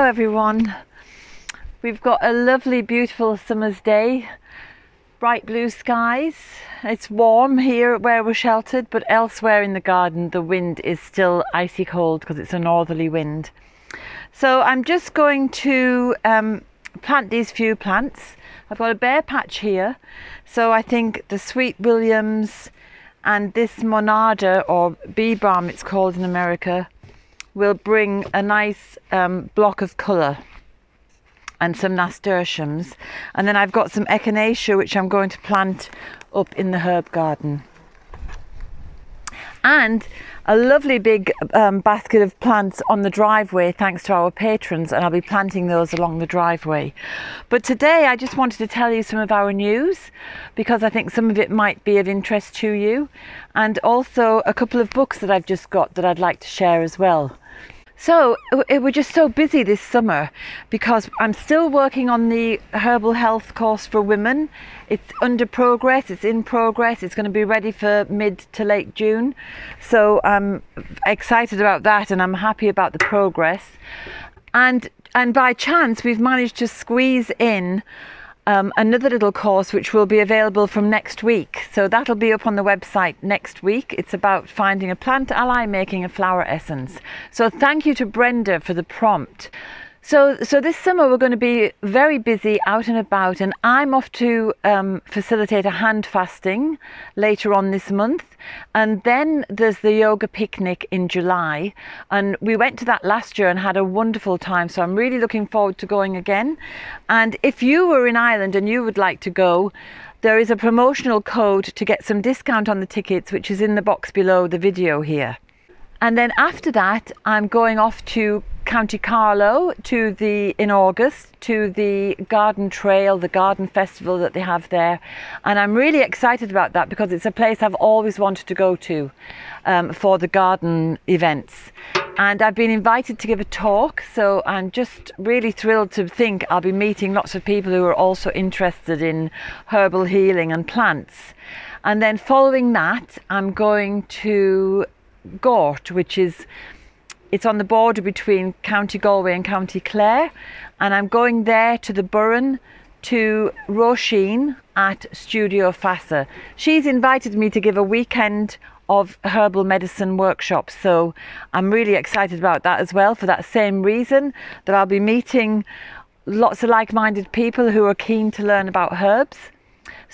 Hello everyone. We've got a lovely beautiful summer's day, bright blue skies. It's warm here where we're sheltered, but elsewhere in the garden the wind is still icy cold because it's a northerly wind. So I'm just going to plant these few plants. I've got a bare patch here, so I think the Sweet Williams and this Monarda, or bee balm it's called in America, will bring a nice block of colour, and some nasturtiums, and then I've got some echinacea which I'm going to plant up in the herb garden, and a lovely big basket of plants on the driveway thanks to our patrons, and I'll be planting those along the driveway. But today I just wanted to tell you some of our news because I think some of it might be of interest to you, and also a couple of books that I've just got that I'd like to share as well. So we're just so busy this summer because I'm still working on the herbal health course for women. It's under progress, it's in progress, it's going to be ready for mid to late June. So I'm excited about that and I'm happy about the progress. And by chance we've managed to squeeze in another little course which will be available from next week. So that'll be up on the website next week. It's about finding a plant ally, making a flower essence. So thank you to Brenda for the prompt. So this summer we're going to be very busy out and about, and I'm off to facilitate a hand fasting later on this month, and then there's the yoga picnic in July, and we went to that last year and had a wonderful time, so I'm really looking forward to going again. And if you were in Ireland and you would like to go, there is a promotional code to get some discount on the tickets, which is in the box below the video here. And then after that I'm going off to County Carlow in August to the garden trail, the garden festival that they have there, and I'm really excited about that because it's a place I've always wanted to go to for the garden events, and I've been invited to give a talk, so I'm just really thrilled to think I'll be meeting lots of people who are also interested in herbal healing and plants. And then following that I'm going to Gort, which is it's on the border between County Galway and County Clare, and I'm going there to the Burren to Roisin at Studio Fassa. She's invited me to give a weekend of herbal medicine workshops, so I'm really excited about that as well, for that same reason, that I'll be meeting lots of like-minded people who are keen to learn about herbs.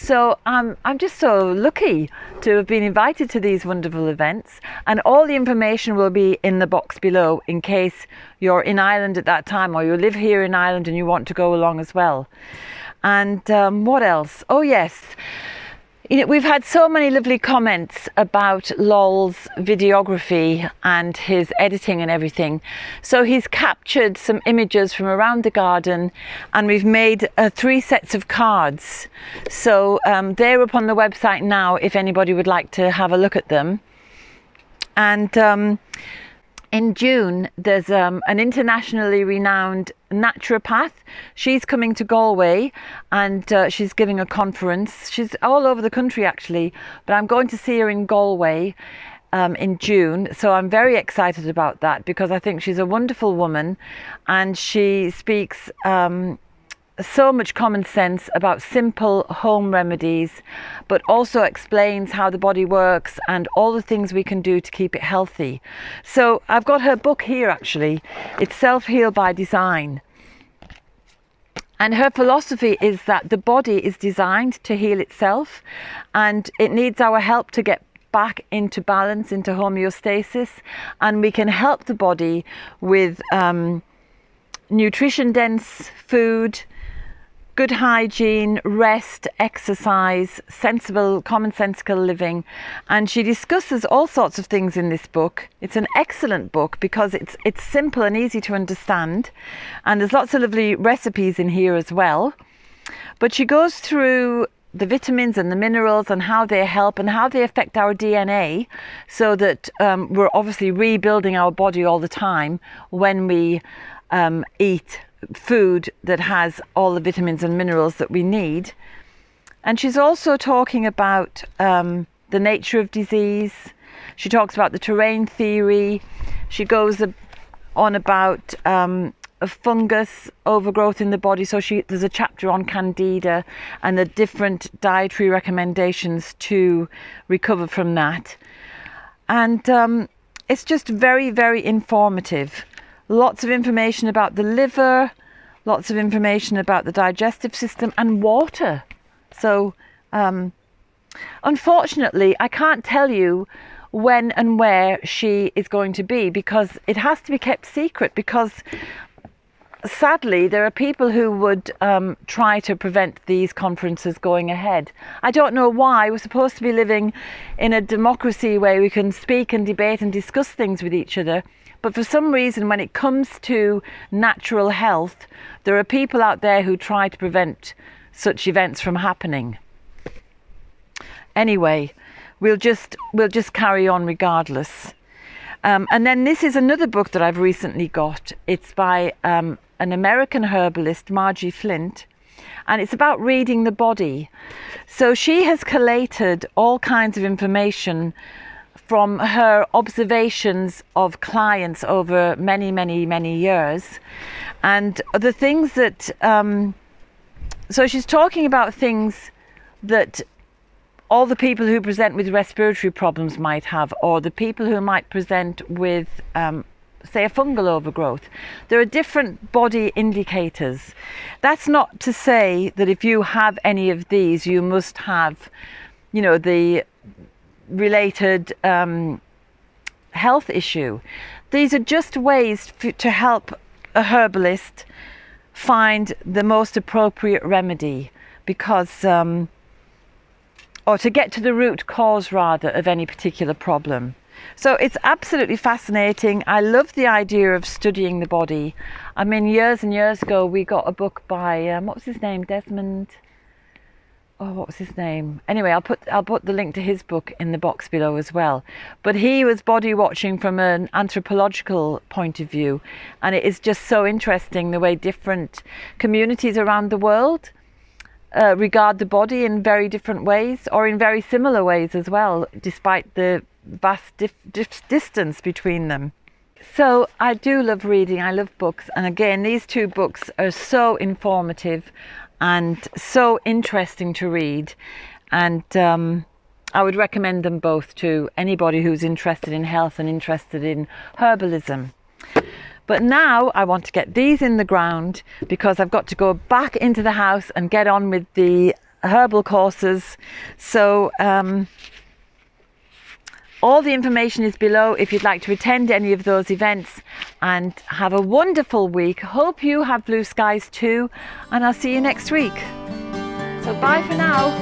So I'm just so lucky to have been invited to these wonderful events, and all the information will be in the box below in case you're in Ireland at that time, or you live here in Ireland and you want to go along as well. And what else? Oh yes, you know, we've had so many lovely comments about Lol's videography and his editing and everything. So he's captured some images from around the garden, and we've made 3 sets of cards. So they're up on the website now if anybody would like to have a look at them. And in June there's an internationally renowned naturopath. She's coming to Galway, and she's giving a conference. She's all over the country actually, but I'm going to see her in Galway in June, so I'm very excited about that because I think she's a wonderful woman, and she speaks so much common sense about simple home remedies, but also explains how the body works and all the things we can do to keep it healthy. So I've got her book here actually. It's Self-Heal by Design, and her philosophy is that the body is designed to heal itself, and it needs our help to get back into balance, into homeostasis, and we can help the body with nutrition dense food, good hygiene, rest, exercise, sensible, commonsensical living. And she discusses all sorts of things in this book. It's an excellent book because it's simple and easy to understand, and there's lots of lovely recipes in here as well. But she goes through the vitamins and the minerals and how they help and how they affect our DNA, so that we're obviously rebuilding our body all the time when we eat food that has all the vitamins and minerals that we need. And she's also talking about the nature of disease. She talks about the terrain theory. She goes on about of fungus overgrowth in the body. So there's a chapter on candida and the different dietary recommendations to recover from that. And it's just very, very informative. Lots of information about the liver, lots of information about the digestive system and water. So unfortunately, I can't tell you when and where she is going to be, because it has to be kept secret, because sadly there are people who would try to prevent these conferences going ahead. I don't know why. We're supposed to be living in a democracy where we can speak and debate and discuss things with each other, but for some reason when it comes to natural health, there are people out there who try to prevent such events from happening. Anyway, we'll just carry on regardless. And then this is another book that I've recently got. It's by an American herbalist, Margie Flint, and it's about reading the body. So she has collated all kinds of information from her observations of clients over many, many, many years. And the things that, so she's talking about things that all the people who present with respiratory problems might have, or the people who might present with, say, a fungal overgrowth. There are different body indicators. That's not to say that if you have any of these, you must have, you know, the related health issue. These are just ways to help a herbalist find the most appropriate remedy, because or to get to the root cause rather of any particular problem. So it's absolutely fascinating. I love the idea of studying the body. I mean, years and years ago we got a book by what was his name, Desmond, oh, what was his name? Anyway, I'll put the link to his book in the box below as well. But he was body watching from an anthropological point of view, and it is just so interesting the way different communities around the world regard the body in very different ways, or in very similar ways as well, despite the vast distance between them. So I do love reading, I love books, and again these two books are so informative and so interesting to read, and I would recommend them both to anybody who's interested in health and interested in herbalism. But now I want to get these in the ground, because I've got to go back into the house and get on with the herbal courses. So all the information is below if you'd like to attend any of those events, and have a wonderful week. Hope you have blue skies too, and I'll see you next week. So bye for now.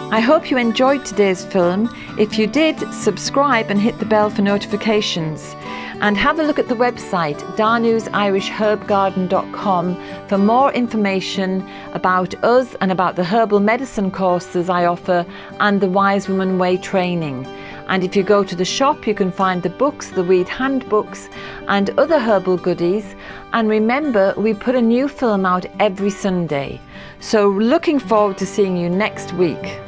I hope you enjoyed today's film. If you did, subscribe and hit the bell for notifications. And have a look at the website danusirishherbgarden.com for more information about us and about the herbal medicine courses I offer and the Wise Woman Way training. And if you go to the shop, you can find the books, the weed handbooks and other herbal goodies. And remember, we put a new film out every Sunday. So looking forward to seeing you next week.